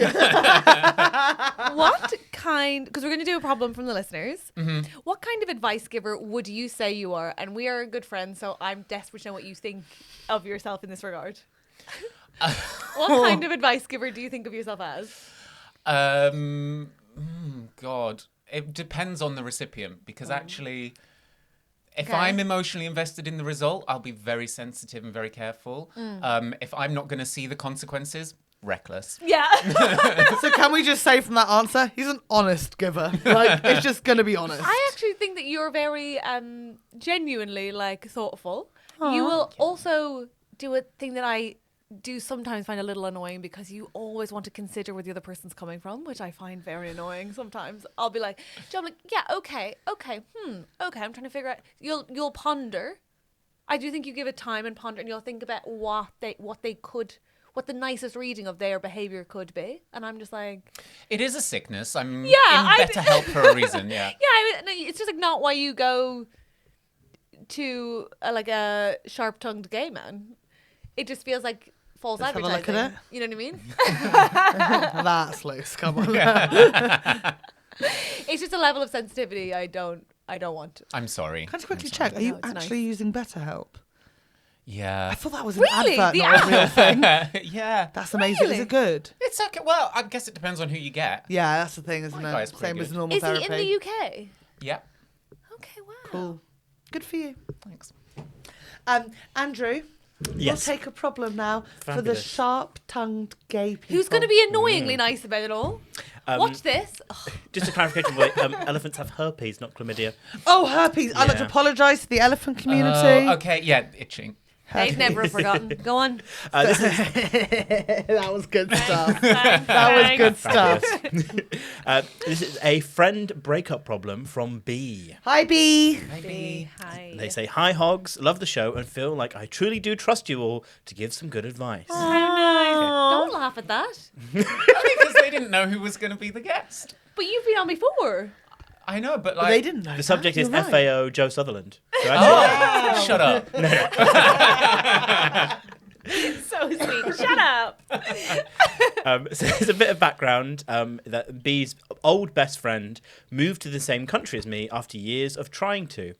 What kind, because we're going to do a problem from the listeners. Mm-hmm. What kind of advice giver would you say you are? And we are good friends, so I'm desperate to know what you think of yourself in this regard. What kind of advice giver do you think of yourself as? God, it depends on the recipient because actually, if Okay. I'm emotionally invested in the result, I'll be very sensitive and very careful. If I'm not going to see the consequences, reckless. Yeah. So can we just say from that answer, he's an honest giver. Like it's just gonna be honest. I actually think that you're very genuinely like thoughtful. You will also do a thing that I do sometimes find a little annoying because you always want to consider where the other person's coming from, which I find very annoying sometimes. I'll be like, Joe, I'm like, yeah, okay, okay, I'm trying to figure out. You'll ponder. I do think you give it time and ponder, and you'll think about what the nicest reading of their behaviour could be. And I'm just like, It is a sickness. I'm Yeah, in better help for a reason. Yeah. yeah, it's just like not why you go to like a sharp-tongued gay man. It just feels like false Let's have a advertising. look at it. You know what I mean? That's loose. Come on. It's just a level of sensitivity I don't want. I'm sorry. Can I just quickly I'm sorry. check? Are you No, it's actually using BetterHelp? Yeah. I thought that was an Really? advert, The not a real thing. Yeah. That's amazing. Is Really? it good? It's okay. Well, I guess it depends on who you get. Yeah, that's the thing, isn't My it? guy's pretty Same as good. normal Is therapy. he in the UK? Yeah. Okay, wow. Cool. Good for you. Thanks. Andrew, Yes. we'll take a problem now for the Fabulous. sharp-tongued gay people. Who's going to be annoyingly nice about it all? Watch this. Ugh. Just a clarification, boy. Elephants have herpes, not chlamydia. Oh, herpes. I'd like to Yeah. apologise to the elephant community. Okay. Yeah. Itching. They'd never have forgotten. Go on. This is That was good stuff. That That was good stuff. this is a friend breakup problem from B. Hi, B. Hi. They say, "Hi Hogs, love the show and feel like I truly do trust you all to give some good advice." Don't laugh at that. Because they didn't know who was going to be the guest. But you've been on before. I know, but But like they didn't know. The subject is You're right. FAO Joe Sutherland. So actually, Shut up. So sweet. Shut up. so there's a bit of background that B's old best friend moved to the same country as me after years of trying to,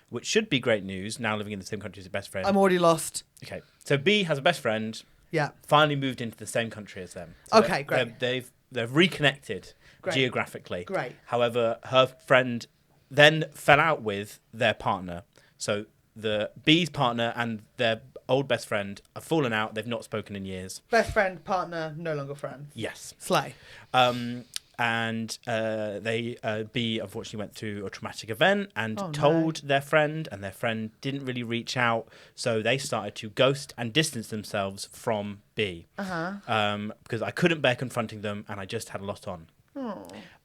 which should be great news now living in the same country as a best friend. I'm already lost. Okay, so B has a best friend, Yeah. finally moved into the same country as them. So Okay, great. They've reconnected Great. geographically. Great. However, her friend then fell out with their partner. So the B's partner and their old best friend have fallen out. They've not spoken in years. Best friend, partner, no longer friends. Yes. Slay. And B unfortunately went through a traumatic event and Oh, no. told their friend, and their friend didn't really reach out. So they started to ghost and distance themselves from B. Because I couldn't bear confronting them, and I just had a lot on.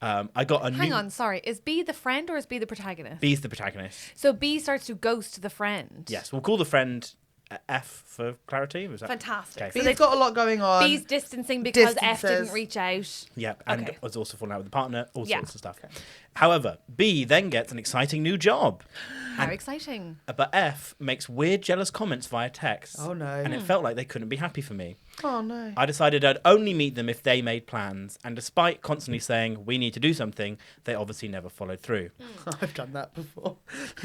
I got a Hang new. on, sorry. Is B the friend or is B the protagonist? B's the protagonist. So B starts to ghost the friend. Yes, we'll call the friend F for clarity. Was that Fantastic. Okay. So B's got a lot going on. B's distancing because F Distances. didn't reach out. Yep, and Okay. was also falling out with the partner, all Yeah. sorts of stuff. However, B then gets an exciting new job. How exciting. But F makes weird, jealous comments via text. Oh, no. And it felt like they couldn't be happy for me. Oh, no. I decided I'd only meet them if they made plans. And despite constantly saying, we need to do something, they obviously never followed through. I've done that before.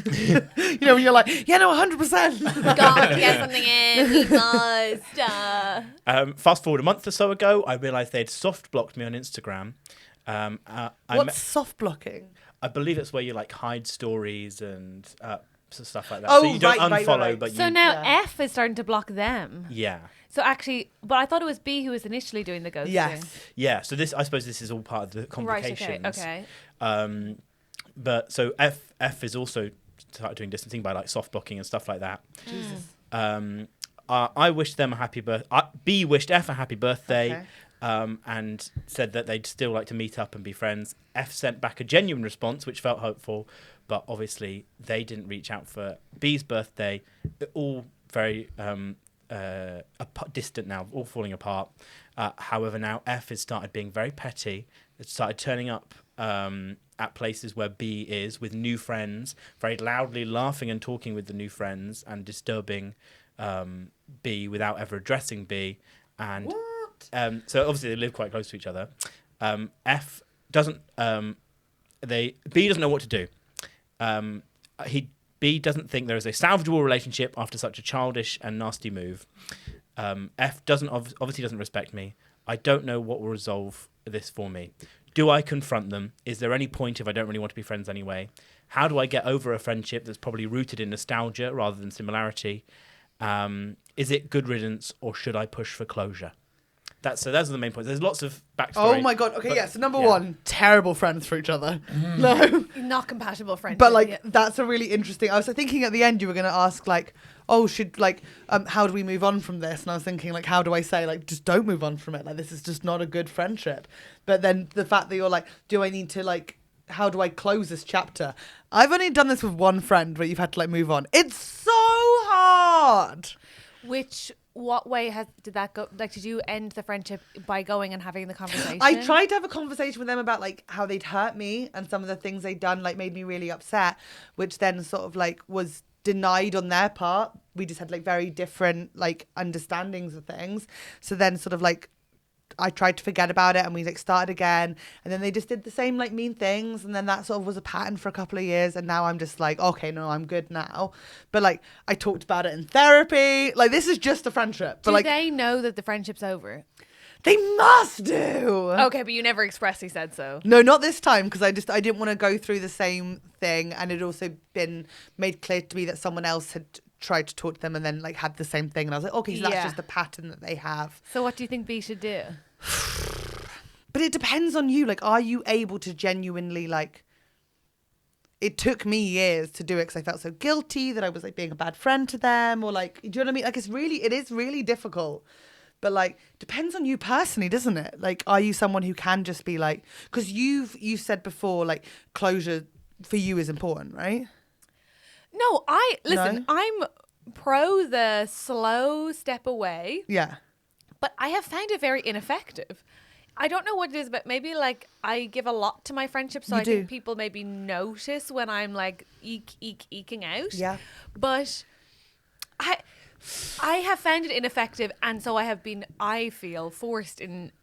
You know, when you're like, yeah, no, 100%. Got to get something in. We must. Fast forward a month or so ago, I realised they'd soft blocked me on Instagram. What's soft blocking? I believe it's where you like hide stories and stuff like that. Oh, so you don't right, unfollow, right. but So you... now Yeah. F is starting to block them. Yeah. So actually, but I thought it was B who was initially doing the ghosting. Yes. Yeah, so I suppose this is all part of the Right, complications. okay. But so F is also started doing distancing by like soft blocking and stuff like that. Jesus. I wished them a happy birthday. B wished F a happy birthday. Okay. And said that they'd still like to meet up and be friends. F sent back a genuine response, which felt hopeful, but obviously they didn't reach out for B's birthday. They're all very distant now, all falling apart. However, now F has started being very petty. It started turning up at places where B is with new friends, very loudly laughing and talking with the new friends and disturbing B without ever addressing B. And What? so obviously they live quite close to each other. F doesn't. B doesn't know what to do. B doesn't think there is a salvageable relationship after such a childish and nasty move. F obviously doesn't respect me. I don't know what will resolve this for me. Do I confront them? Is there any point if I don't really want to be friends anyway? How do I get over a friendship that's probably rooted in nostalgia rather than similarity? Is it good riddance or should I push for closure? Those are the main points. There's lots of backstory. Oh my god. Okay, but- yeah. So number yeah. one, terrible friends for each other. No. Not compatible friendship. But like yeah. that's a really interesting. I was thinking at the end you were going to ask like, oh, should like, how do we move on from this? And I was thinking like, how do I say like, just don't move on from it. Like this is just not a good friendship. But then the fact that you're like, do I need to like, how do I close this chapter? I've only done this with one friend where you've had to like move on. It's so hard. What way did that go? Like, did you end the friendship by going and having the conversation? I tried to have a conversation with them about like how they'd hurt me and some of the things they'd done like made me really upset, which then sort of like was denied on their part. We just had like very different like understandings of things. So then sort of like I tried to forget about it and we like started again, and then they just did the same like mean things, and then that sort of was a pattern for a couple of years, and now I'm just like, okay, no, I'm good now. But like I talked about it in therapy. Like this is just a friendship. But Do like they know that the friendship's over? they must do. Okay, but you never expressly said so. No, not this time, because I didn't want to go through the same thing, and it also been made clear to me that someone else had tried to talk to them and then like had the same thing, and I was like, okay, so that's Yeah. just the pattern that they have. So what do you think B should do? But it depends on you. Like, are you able to genuinely like? It took me years to do it because I felt so guilty that I was like being a bad friend to them, or like, do you know what I mean? Like, it is really difficult. But like, depends on you personally, doesn't it? Like, are you someone who can just be like, because you said before, like closure for you is important, right? No, listen. No? I'm pro the slow step away, Yeah. but I have found it very ineffective. I don't know what it is, but maybe like I give a lot to my friendship, so You I think do. people maybe notice when I'm like eking out. Yeah. But I have found it ineffective, and so I feel forced in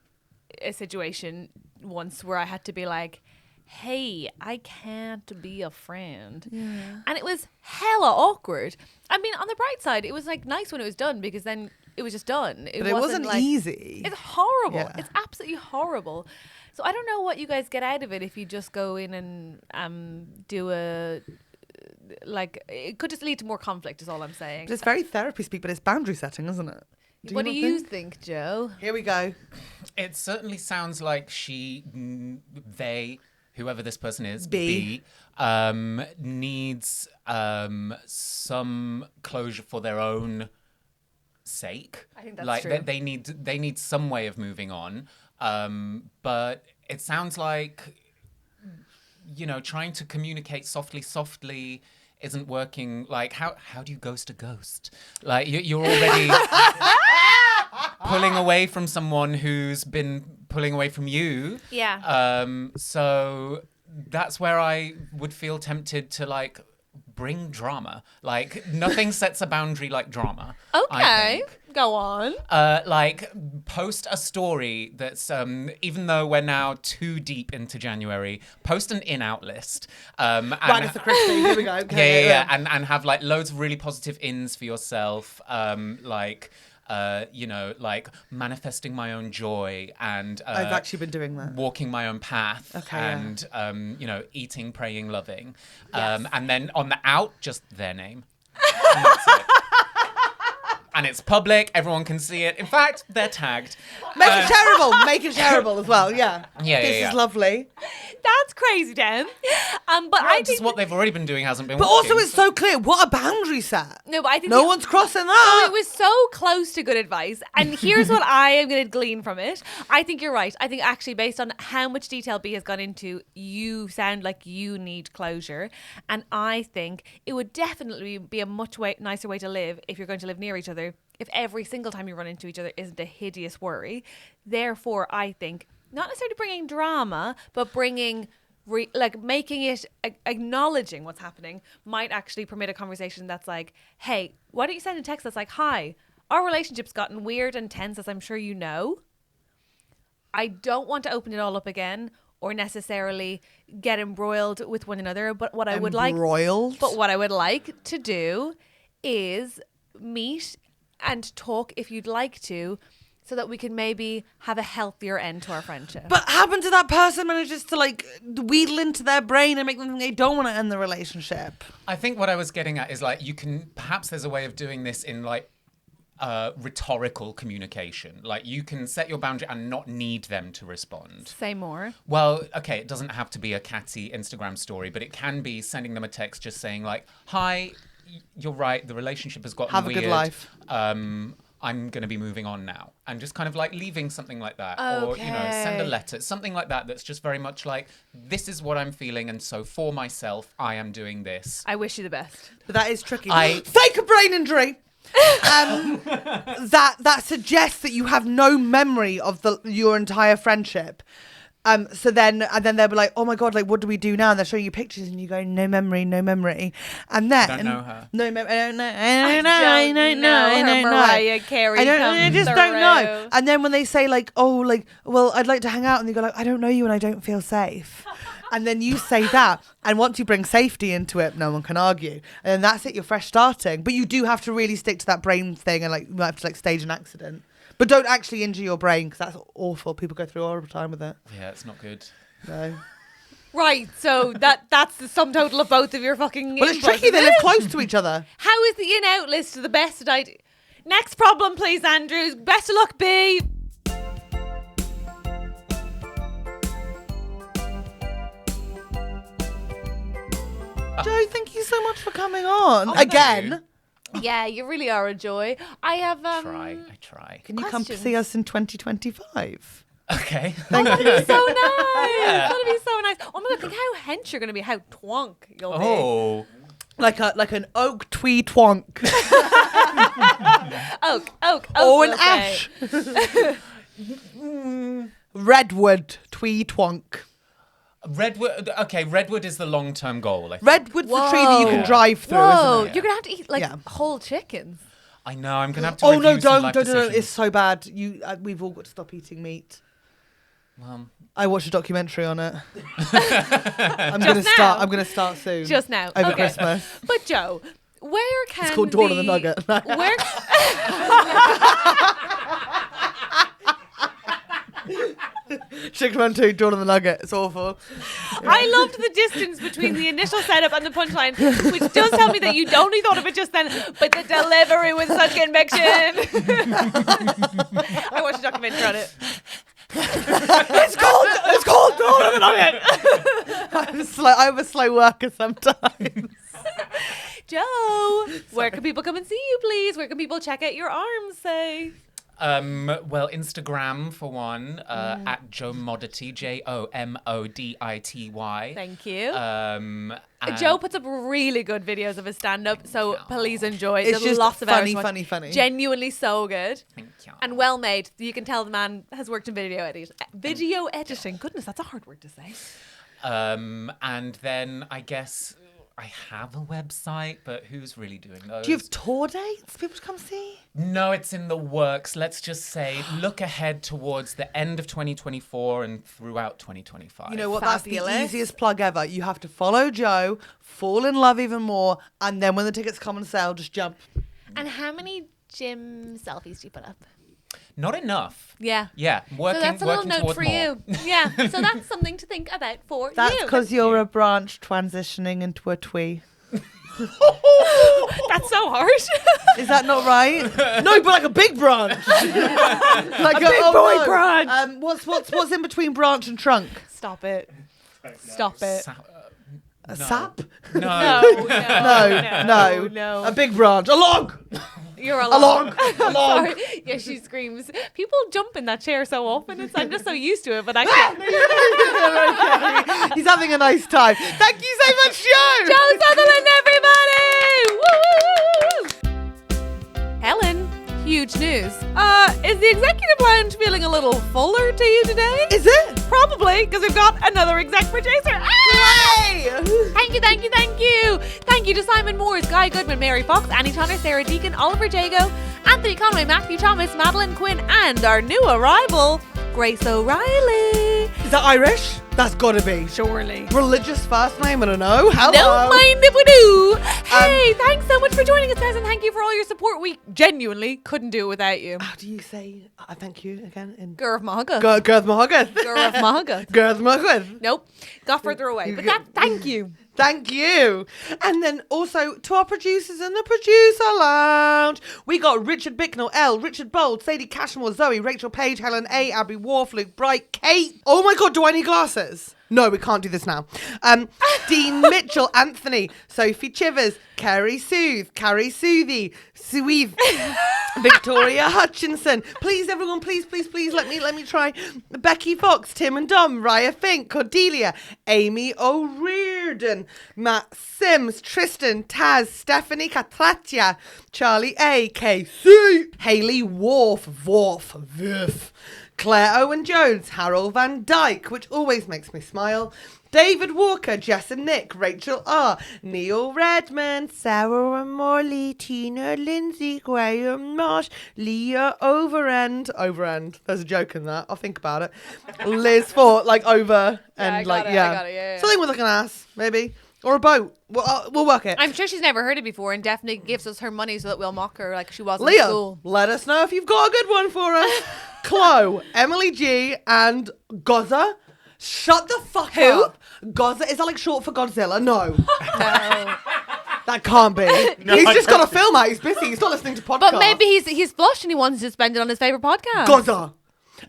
a situation once where I had to be like, hey, I can't be a friend. Yeah. And it was hella awkward. I mean, on the bright side, it was like nice when it was done, because then it was just done. But it wasn't like, easy. It's horrible. Yeah. It's absolutely horrible. So I don't know what you guys get out of it if you just go in and do a... Like, it could just lead to more conflict is all I'm saying. But it's very therapy speak, but it's boundary setting, isn't it? What do not you think, Joe? Here we go. It certainly sounds like they, whoever this person is, B. needs some closure for their own sake. I think that's like true. They need some way of moving on. But it sounds like, you know, trying to communicate softly isn't working. Like, how do you ghost a ghost? Like, you're already pulling away from someone who's been pulling away from you. Yeah. So that's where I would feel tempted to, like, bring drama. Like, nothing sets a boundary like drama. Okay. Go on. Like, post a story that's, even though we're now too deep into January, post an in-out list. Right, it's the Christmas. Here we go. Okay, Yeah. And have, like, loads of really positive ins for yourself. Like, like manifesting my own joy and I've actually been doing that. Walking my own path. Okay, and eating, praying, loving. Yes. And then on the out, just their name. And that's it. And it's public, everyone can see it. In fact, they're tagged. Make it shareable. Make it shareable as well. Yeah. This is lovely. That's crazy, Dan. But Well, I just think what they've already been doing hasn't been But working. also, it's so clear. What a boundary set. no, but I think No one's crossing that. it was so close to good advice. And here's what I am going to glean from it. I think you're right. I think actually based on how much detail B has gone into, you sound like you need closure. And I think it would definitely be a much nicer way to live if you're going to live near each other, if every single time you run into each other isn't a hideous worry. Therefore, I think not necessarily bringing drama, but bringing making it acknowledging what's happening might actually permit a conversation that's like, hey, why don't you send a text that's like, hi, our relationship's gotten weird and tense, as I'm sure you know. I don't want to open it all up again or necessarily get embroiled with one another, but what I would like to do is meet and talk if you'd like to, so that we can maybe have a healthier end to our friendship. But happen to that person manages to like wheedle into their brain and make them think they don't want to end the relationship. I think what I was getting at is like perhaps there's a way of doing this in like rhetorical communication. Like you can set your boundary and not need them to respond. Say more. Well, okay, it doesn't have to be a catty Instagram story, but it can be sending them a text just saying like, hi, you're right, the relationship has gotten weird. Have a good life. I'm going to be moving on now. And just kind of like leaving something like that. Or, send a letter. Something like that that's just very much like, this is what I'm feeling. And so for myself, I am doing this. I wish you the best. But that is tricky. Fake a brain injury. That suggests that you have no memory of your entire friendship. So then they'll be like, oh my God, like, what do we do now? And they're showing you pictures and you go, no memory. And then I don't know her. No memory. I don't know. Mariah Carey. I just don't know. And then when they say like, oh, like, well, I'd like to hang out, and they go like, I don't know you and I don't feel safe. And then you say that, and once you bring safety into it, no one can argue. And then that's it, you're fresh starting. But you do have to really stick to that brain thing, and like you might have to like stage an accident. But don't actually injure your brain, because that's awful. People go through all the time with it. Yeah, it's not good. No. Right, so that's the sum total of both of your fucking Well, it's inputs, tricky. They isn't live it? close to each other. How is the in-out list the best idea? Next problem, please, Andrews. Best of luck, B. Joe, thank you so much for coming on. Thank Again. you. Yeah, you really are a joy. I have I try. Can you come to questions. see us in 2025? Okay. That'd be so nice. That'd be so nice. Oh my God, think how hench you're going to be. How twonk you'll be. Oh. Like an oak twee twonk. Oak. Or an okay. ash. Redwood twee twonk. Redwood. Okay, redwood is the long-term goal. I think. Redwood's the tree that you can Whoa. drive through, Whoa, isn't it? you're going to have to eat like Yeah. whole chickens. I know. I'm gonna have to. Oh no! review some Don't! life It's decisions. so bad. We've all got to stop eating meat. I watched a documentary on it. I'm gonna start soon. Just now. Over Okay. Christmas. But Joe, where can It's called Dawn of the Nugget. Where? Chicken Run 2, Dawn of the Nugget. It's awful. I loved the distance between the initial setup and the punchline, which does tell me that you only thought of it just then, but the delivery was such conviction. I watched a documentary on it. It's called Dawn of the Nugget. I'm a slow worker sometimes. Joe, where can people come and see you, please? Where can people check out your arms, say? Well, Instagram for one, at Jomodity, JOMODITY. Thank you. And Joe puts up really good videos of his stand-up, so please enjoy. It's There's just lots of hours funny, to watch. funny. Genuinely so good. Thank you. And well made. You can tell the man has worked in video editing. Video editing. Goodness, that's a hard word to say. And then I guess I have a website, but who's really doing those? Do you have tour dates for people to come see? No, it's in the works. Let's just say look ahead towards the end of 2024 and throughout 2025. You know what? Fabulous. That's the easiest plug ever. You have to follow Joe, fall in love even more, and then when the tickets come on sale, just jump. And how many gym selfies do you put up? Not enough. Yeah. Yeah, working, So that's a little working note towards for more. you. Yeah. So that's something to think about for That's you. because you're a branch transitioning into a twee. That's so harsh. Is that not right? No, but like a big branch. Like a big boy branch. What's in between branch and trunk? Stop it. Stop it. A sap? No. No. A big branch. A log. You're a log. A log. Sorry. Yeah, she screams. People jump in that chair so often. I'm just so used to it, but I can't. Okay. He's having a nice time. Thank you so much, Joe. Joe Sutherland, everybody! Woo! Helen, huge news. Is the executive lounge feeling a little fuller to you today? Is it? Probably, because we've got another exec producer. Yay! Thank you. Thank you to Simon Moores, Guy Goodman, Mary Fox, Annie Tanner, Sarah Deakin, Oliver Jago, Anthony Conway, Matthew Thomas, Madeline Quinne, and our new arrival, Grace O'Reilly. Is that Irish? That's gotta be. Surely. Religious first name, I don't know. Hello. Don't mind if we do. Hey, thanks so much for joining us, guys, and thank you for all your support. We genuinely couldn't do it without you. How do you say thank you again? In Gurv Mahaga. Gurth Mahagat. Gurv Mahaga. Gurth Mahagat. Nope. Got further away. But thank you. Thank you. And then also to our producers in the producer lounge. We got Richard Bicknell, Elle, Richard Bold, Sadie Cashmore, Zoe, Rachel Page, Helen A, Abbie Worf, Luke Bright, Kate. Oh my God, do I need glasses? No, we can't do this now. Dean Mitchell, Anthony, Sophie Chivers, Carrie Soothe, Carrie Soothy, Sueve, Victoria Hutchison. Please, everyone, please, let me try. Becky Fox, Tim and Dom, Raia Fink, Cordelia, Amy O'Riordan, Matt Sims, Tristan, Taz, Stephanie Catratia, Charlie A, KC, Hayley Worf, Claire Owen-Jones, Harald van Dijk, which always makes me smile, David Walker, Jess and Nick, Rachel R, Neil Redmond, Sarah and Morley, Tina, Linsey, Graham, Marsh, Leah Overend. There's a joke in that. I'll think about it. Liz Fort, like over and I like, got it, yeah. I got it, yeah. Something with like an ass, maybe. Or a boat. We'll work it. I'm sure she's never heard it before and definitely gives us her money so that we'll mock her like she was in Leah, school. let us know if you've got a good one for us. Chloe, Emily G, and Goza. Shut the fuck up. Goza, is that like short for Godzilla? No. No. That can't be. No, He's I just don't got a film out. He's busy. He's not listening to podcasts. But maybe he's flushed and he wants to spend it on his favourite podcast. Goza.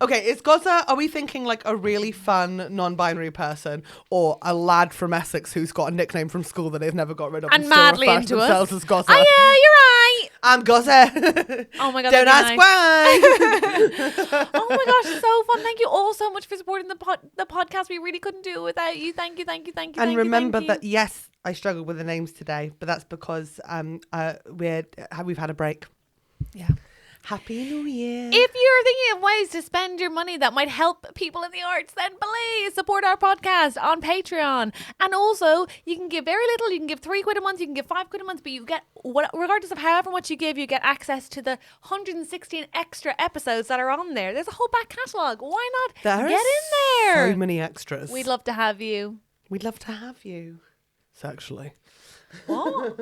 Okay, is Goza, are we thinking like a really fun non-binary person or a lad from Essex who's got a nickname from school that they've never got rid of And still madly refer to into themselves us. as Goza? Oh yeah, you're right. I'm Goza. Oh my God. Don't that'd ask be why. nice. Oh my gosh, it's so fun. Thank you all so much for supporting the podcast. We really couldn't do it without you. Thank you. And remember that, yes, I struggled with the names today, but that's because we've had a break. Yeah. Happy New Year. If you're thinking of ways to spend your money that might help people in the arts, then please support our podcast on Patreon. And also, you can give very little. You can give £3 a month. You can give £5 a month. But you get, regardless of however much you give, you get access to the 116 extra episodes that are on there. There's a whole back catalogue. Why not There get are in there? so many extras. We'd love to have you. We'd love to have you. Sexually. What?